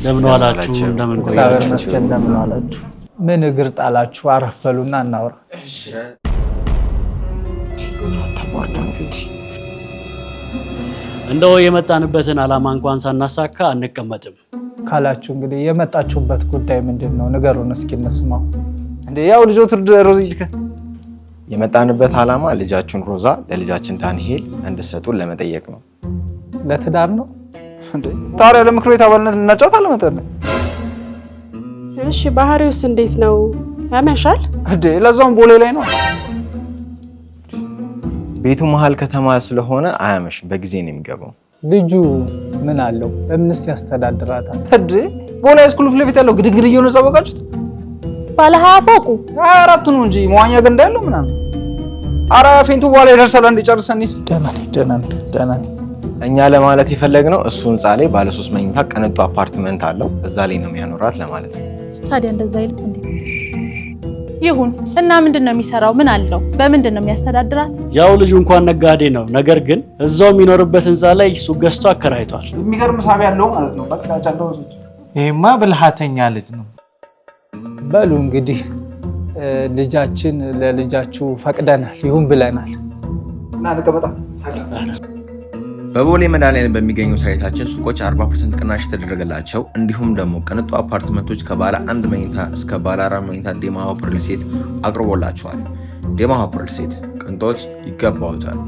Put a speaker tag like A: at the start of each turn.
A: ለምን ዋላችሁ እንደምን
B: እግዚአብሔር ይመስገን እንደምን ዋላችሁ ምን እግር ጣላችሁ አረፈሉና እናውራ እሺ
A: እንደው የመጣንበትን አላማ እንኳን ሳናሳካ አንቀመጥም
B: ካላችሁ እንግዲህ የመጣችሁበት ጉዳይ ምንድነው ንገሩን እስኪ እንስማው እንዴ ያው ልጆት ሮዚልከ
C: የመጣንበት አላማ ልጃችሁን ሮዛ ለልጃችን ዳንኤል እንድሰጡን ለመጠየቅ ነው
B: ለትዳር ነው እንዴ ታዲያ ለምክር ቤት አባልነት እናጫውታለን መጠን
D: እሺ ባህሪውስ እንዴት ነው ያመሻል
B: እንዴ ለዛው ቦሌ ላይ ነው
C: ቤቱ መሃል ከተማ ስለሆነ አያመሽም በጊዜ ነው የሚገባው
B: ልጁ ምን አለው እምንስ ያስተዳድራታል እንዴ ቦሌ ስኩል ፍለፊት ያለው ግድግድ እየሆነ ዘወቃችሁት
D: ባለ 20 ፎቁ
B: 24 ነው እንጂ መዋኛ ገንዳ ያለው ምናምን አራ ፌንቱ በኋላ ይደርሳል እንደ ጨርሰን ደናኒ
C: እኛ ለማለት የፈለግነው እሱ ህንጻ ላይ ባለ 3 መኝታ ቅንጡ አፓርትመንት አለው እዛ ላይ ነው የሚያኖራት ለማለት ነው
D: ታዲያ እንደዛ ይልም እንዴ ይሁን እና ምንድነው የሚሰራው ምን አለው በምንድነው የሚያስተዳድራት
A: ያው ልጁ እንኳን ነጋዴ ነው ነገር ግን እዛው የሚኖርበት ህንጻ ላይ ሱቅ ገዝቶ አከራይቷል
B: የሚገርም ሳቢ ያለው ማለት ነው በቃ ቻለው
E: ይሄማ ብልሃተኛ ልጅ ነው
B: በሉ እንግዲህ ልጃችን ለልጃችሁ ፈቅደናል ይሁን ብለናል እና ለቀበጣ
F: በቦሌ መድኃኒዓለም በሚገኘው ሳይታችን ሱቆች 40% ቅናሽ ተደረገላቸው እንዲሁም ደግሞ ቅንጡ አፓርትመንቶች ከባለ 1 መኝታ እስከ ባለ 4 መኝታ ዴማ ሆፕ ሪል ስቴት አቅርቦላቸዋል ዴማ ሆፕ ሪል ስቴት ቅንጦት ይገባውታል